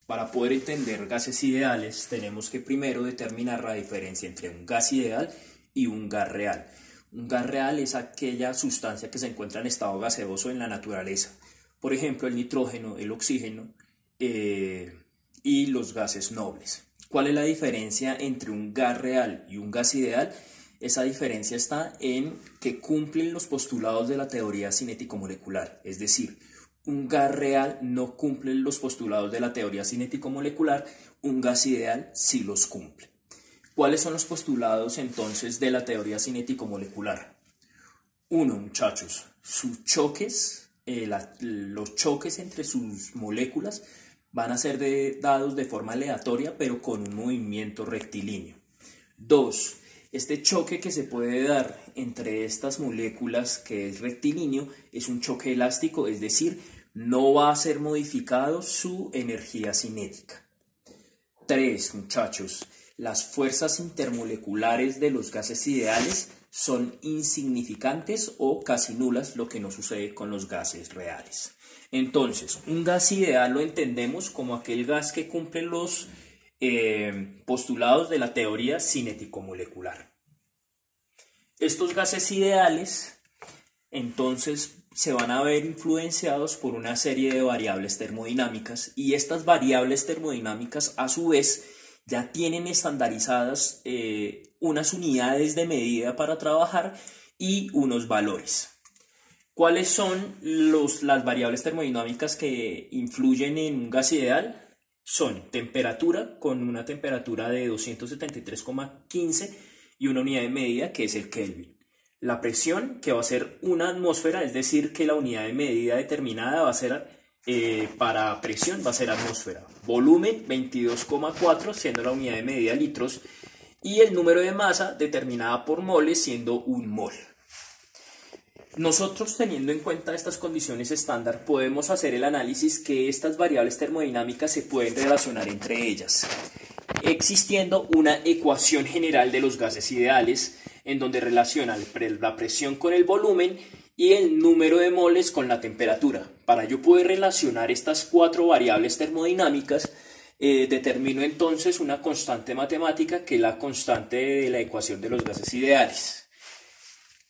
Para poder entender gases ideales, tenemos que primero determinar la diferencia entre un gas ideal y un gas real. Un gas real es aquella sustancia que se encuentra en estado gaseoso en la naturaleza. Por ejemplo, el nitrógeno, el oxígeno y los gases nobles. ¿Cuál es la diferencia entre un gas real y un gas ideal? Esa diferencia está en que cumplen los postulados de la teoría cinético-molecular, es decir, un gas real no cumple los postulados de la teoría cinético-molecular, un gas ideal sí los cumple. ¿Cuáles son los postulados entonces de la teoría cinético-molecular? Uno, muchachos, los choques entre sus moléculas van a ser dados de forma aleatoria, pero con un movimiento rectilíneo. Dos, este choque que se puede dar entre estas moléculas, que es rectilíneo, es un choque elástico, es decir, no va a ser modificado su energía cinética. 3, muchachos, las fuerzas intermoleculares de los gases ideales son insignificantes o casi nulas, lo que no sucede con los gases reales. Entonces, un gas ideal lo entendemos como aquel gas que cumple los postulados de la teoría cinético-molecular. Estos gases ideales, entonces, se van a ver influenciados por una serie de variables termodinámicas, y estas variables termodinámicas a su vez ya tienen estandarizadas unas unidades de medida para trabajar y unos valores. ¿Cuáles son las variables termodinámicas que influyen en un gas ideal? Son temperatura, con una temperatura de 273,15 y una unidad de medida que es el Kelvin. La presión, que va a ser una atmósfera, es decir, que la unidad de medida determinada va a ser, para presión, va a ser atmósfera. Volumen, 22,4, siendo la unidad de medida litros. Y el número de masa, determinada por moles, siendo un mol. Nosotros, teniendo en cuenta estas condiciones estándar, podemos hacer el análisis que estas variables termodinámicas se pueden relacionar entre ellas, existiendo una ecuación general de los gases ideales, en donde relaciona la presión con el volumen y el número de moles con la temperatura. Para yo poder relacionar estas cuatro variables termodinámicas, determino entonces una constante matemática, que es la constante de la ecuación de los gases ideales.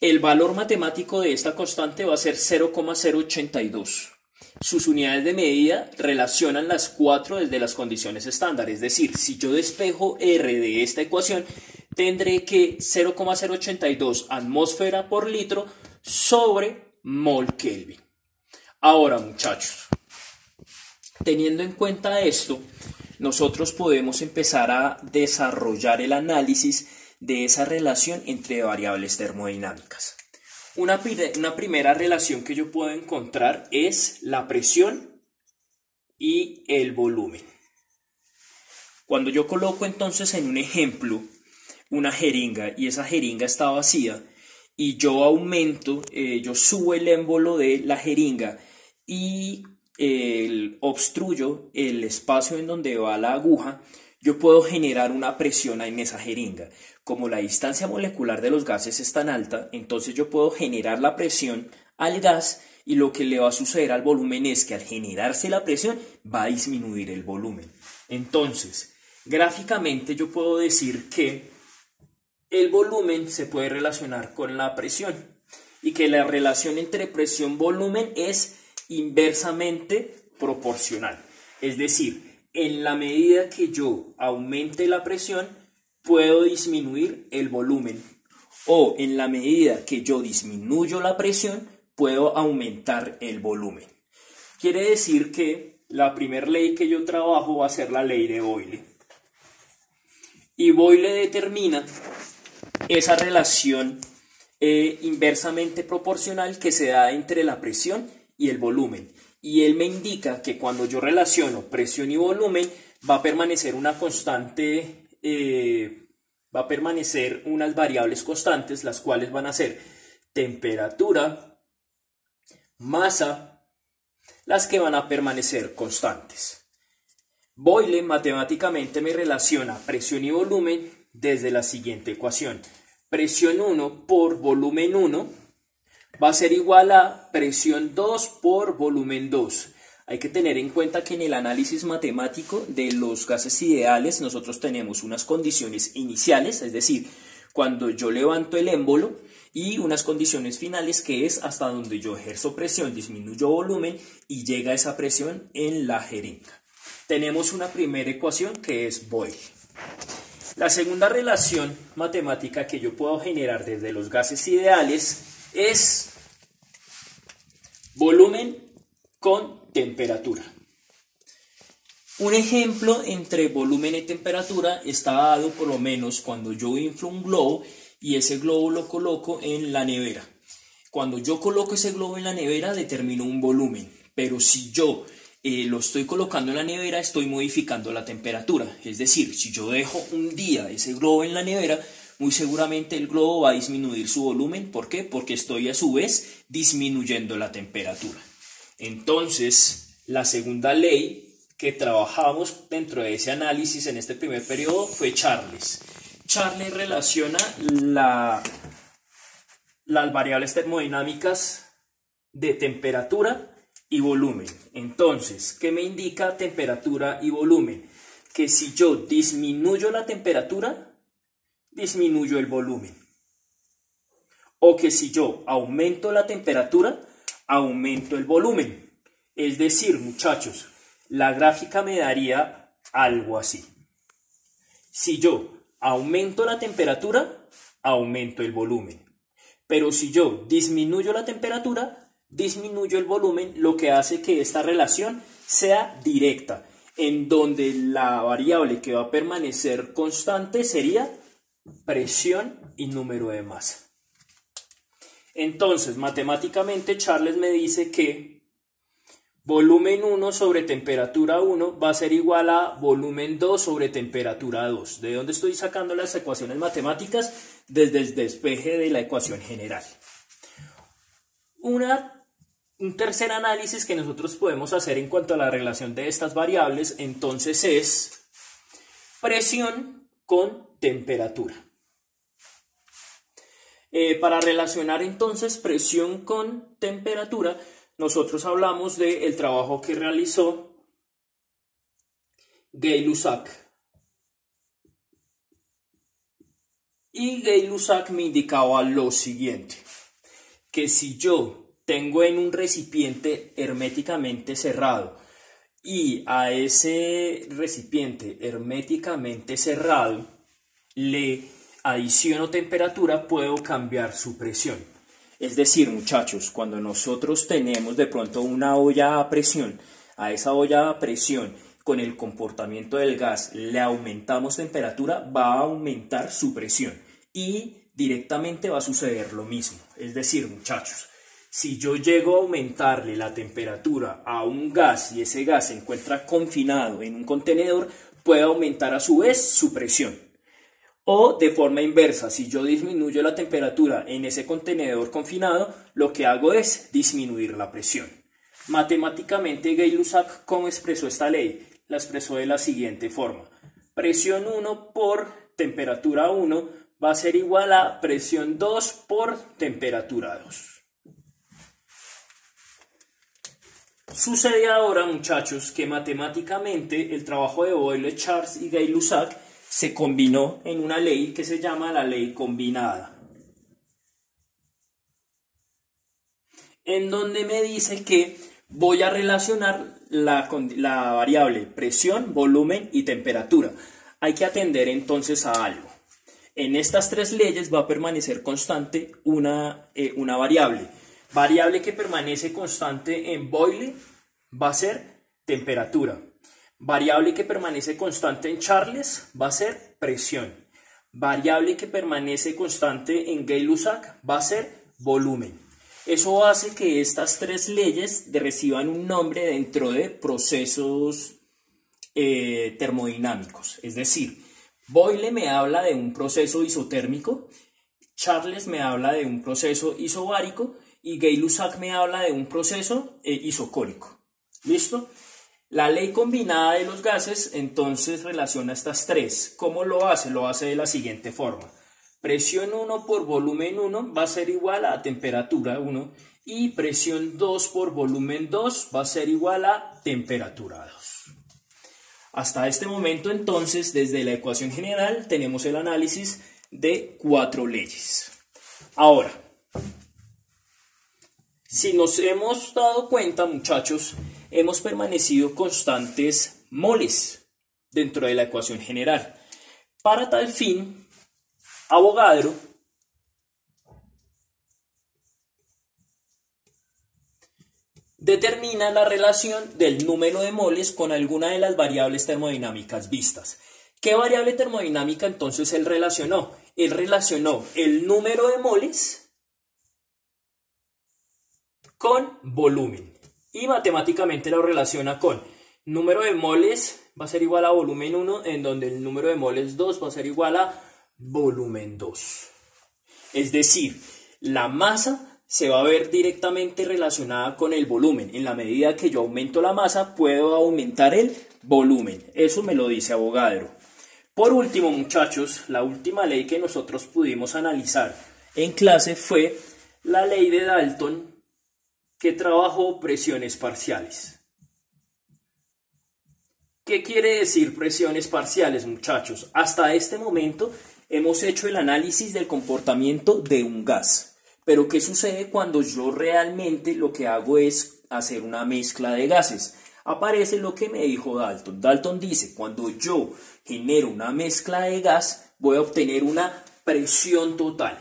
El valor matemático de esta constante va a ser 0,082. Sus unidades de medida relacionan las cuatro desde las condiciones estándar, es decir, si yo despejo R de esta ecuación, tendré que 0,082 atmósfera por litro sobre mol Kelvin. Ahora, muchachos, teniendo en cuenta esto, nosotros podemos empezar a desarrollar el análisis de esa relación entre variables termodinámicas. Una primera relación que yo puedo encontrar es la presión y el volumen. Cuando yo coloco entonces en un ejemplo una jeringa y esa jeringa está vacía y yo aumento, yo subo el émbolo de la jeringa y obstruyo el espacio en donde va la aguja, yo puedo generar una presión en esa jeringa. Como la distancia molecular de los gases es tan alta, entonces yo puedo generar la presión al gas, y lo que le va a suceder al volumen es que al generarse la presión va a disminuir el volumen. Entonces, gráficamente yo puedo decir que el volumen se puede relacionar con la presión y que la relación entre presión-volumen es inversamente proporcional. Es decir, en la medida que yo aumente la presión, puedo disminuir el volumen, o en la medida que yo disminuyo la presión, puedo aumentar el volumen. Quiere decir que la primera ley que yo trabajo va a ser la ley de Boyle. Y Boyle determina esa relación inversamente proporcional que se da entre la presión y el volumen. Y él me indica que cuando yo relaciono presión y volumen, va a permanecer una constante, va a permanecer unas variables constantes, las cuales van a ser temperatura, masa, las que van a permanecer constantes. Boyle matemáticamente me relaciona presión y volumen desde la siguiente ecuación. Presión 1 por volumen 1 va a ser igual a presión 2 por volumen 2. Hay que tener en cuenta que en el análisis matemático de los gases ideales nosotros tenemos unas condiciones iniciales, es decir, cuando yo levanto el émbolo, y unas condiciones finales que es hasta donde yo ejerzo presión, disminuyo volumen y llega esa presión en la jeringa. Tenemos una primera ecuación que es Boyle. La segunda relación matemática que yo puedo generar desde los gases ideales es volumen con temperatura. Un ejemplo entre volumen y temperatura está dado por lo menos cuando yo inflo un globo y ese globo lo coloco en la nevera. Cuando yo coloco ese globo en la nevera determino un volumen, pero si yo lo estoy colocando en la nevera estoy modificando la temperatura. Es decir, si yo dejo un día ese globo en la nevera, muy seguramente el globo va a disminuir su volumen. ¿Por qué? Porque estoy a su vez disminuyendo la temperatura. Entonces, la segunda ley que trabajamos dentro de ese análisis en este primer periodo fue Charles. Charles relaciona las variables termodinámicas de temperatura y volumen. Entonces, ¿qué me indica temperatura y volumen? Que si yo disminuyo la temperatura, disminuyo el volumen. O que si yo aumento la temperatura, aumento el volumen. Es decir, muchachos, la gráfica me daría algo así. Si yo aumento la temperatura, aumento el volumen. Pero si yo disminuyo la temperatura, disminuyo el volumen, lo que hace que esta relación sea directa, en donde la variable que va a permanecer constante sería presión y número de masa. Entonces, matemáticamente, Charles me dice que volumen 1 sobre temperatura 1 va a ser igual a volumen 2 sobre temperatura 2. ¿De dónde estoy sacando las ecuaciones matemáticas? Desde el despeje de la ecuación general. Un tercer análisis que nosotros podemos hacer en cuanto a la relación de estas variables, entonces es presión con temperatura. Para relacionar entonces presión con temperatura, nosotros hablamos del trabajo que realizó Gay-Lussac. Y Gay-Lussac me indicaba lo siguiente, que si yo tengo en un recipiente herméticamente cerrado y a ese recipiente herméticamente cerrado le adiciono temperatura, puedo cambiar su presión. Es decir, muchachos, cuando nosotros tenemos de pronto una olla a presión, a esa olla a presión con el comportamiento del gas le aumentamos temperatura, va a aumentar su presión y directamente va a suceder lo mismo. Es decir, muchachos, si yo llego a aumentarle la temperatura a un gas y ese gas se encuentra confinado en un contenedor, puede aumentar a su vez su presión. O de forma inversa, si yo disminuyo la temperatura en ese contenedor confinado, lo que hago es disminuir la presión. Matemáticamente, Gay-Lussac, ¿cómo expresó esta ley? La expresó de la siguiente forma. Presión 1 por temperatura 1 va a ser igual a presión 2 por temperatura 2. Sucede ahora, muchachos, que matemáticamente el trabajo de Boyle, Charles y Gay-Lussac se combinó en una ley que se llama la ley combinada, en donde me dice que voy a relacionar la variable presión, volumen y temperatura. Hay que atender entonces a algo. En estas tres leyes va a permanecer constante una variable. Variable que permanece constante en Boyle va a ser temperatura. Variable que permanece constante en Charles va a ser presión. Variable que permanece constante en Gay-Lussac va a ser volumen. Eso hace que estas tres leyes reciban un nombre dentro de procesos termodinámicos. Es decir, Boyle me habla de un proceso isotérmico, Charles me habla de un proceso isobárico y Gay-Lussac me habla de un proceso isocórico. ¿Listo? La ley combinada de los gases entonces relaciona estas tres. ¿Cómo lo hace? Lo hace de la siguiente forma. Presión 1 por volumen 1 va a ser igual a temperatura 1 y presión 2 por volumen 2 va a ser igual a temperatura 2. Hasta este momento, entonces, desde la ecuación general tenemos el análisis de 4 leyes. Ahora, si nos hemos dado cuenta, muchachos, hemos permanecido constantes moles dentro de la ecuación general. Para tal fin, Avogadro determina la relación del número de moles con alguna de las variables termodinámicas vistas. ¿Qué variable termodinámica entonces él relacionó? Él relacionó el número de moles con volumen. Y matemáticamente lo relaciona con número de moles va a ser igual a volumen 1, en donde el número de moles 2 va a ser igual a volumen 2. Es decir, la masa se va a ver directamente relacionada con el volumen. En la medida que yo aumento la masa, puedo aumentar el volumen. Eso me lo dice Avogadro. Por último, muchachos, la última ley que nosotros pudimos analizar en clase fue la ley de Dalton, que trabajó presiones parciales. ¿Qué quiere decir presiones parciales, muchachos? Hasta este momento hemos hecho el análisis del comportamiento de un gas. Pero ¿qué sucede cuando yo realmente lo que hago es hacer una mezcla de gases? Aparece lo que me dijo Dalton. Dalton dice, cuando yo genero una mezcla de gas, voy a obtener una presión total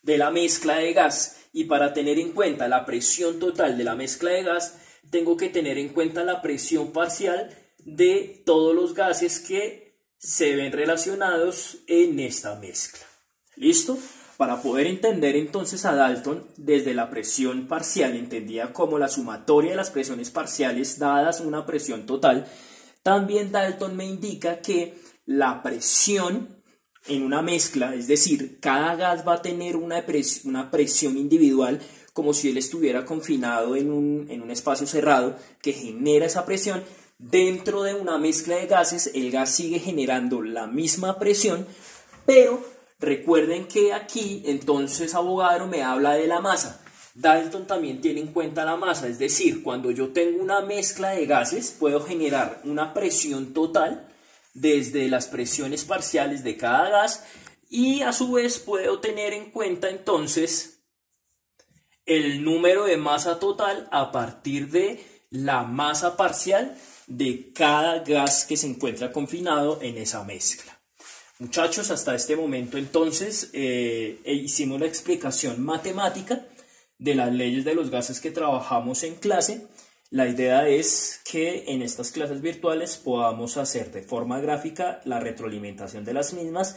de la mezcla de gas. Y para tener en cuenta la presión total de la mezcla de gas, tengo que tener en cuenta la presión parcial de todos los gases que se ven relacionados en esta mezcla. ¿Listo? Para poder entender entonces a Dalton desde la presión parcial, entendida como la sumatoria de las presiones parciales dadas una presión total, también Dalton me indica que la presión en una mezcla, es decir, cada gas va a tener una presión individual como si él estuviera confinado en un espacio cerrado que genera esa presión. Dentro de una mezcla de gases, el gas sigue generando la misma presión, pero recuerden que aquí entonces Avogadro me habla de la masa. Dalton también tiene en cuenta la masa, es decir, cuando yo tengo una mezcla de gases puedo generar una presión total desde las presiones parciales de cada gas y a su vez puedo tener en cuenta entonces el número de masa total a partir de la masa parcial de cada gas que se encuentra confinado en esa mezcla. Muchachos, hasta este momento entonces hicimos la explicación matemática de las leyes de los gases que trabajamos en clase. La idea es que en estas clases virtuales podamos hacer de forma gráfica la retroalimentación de las mismas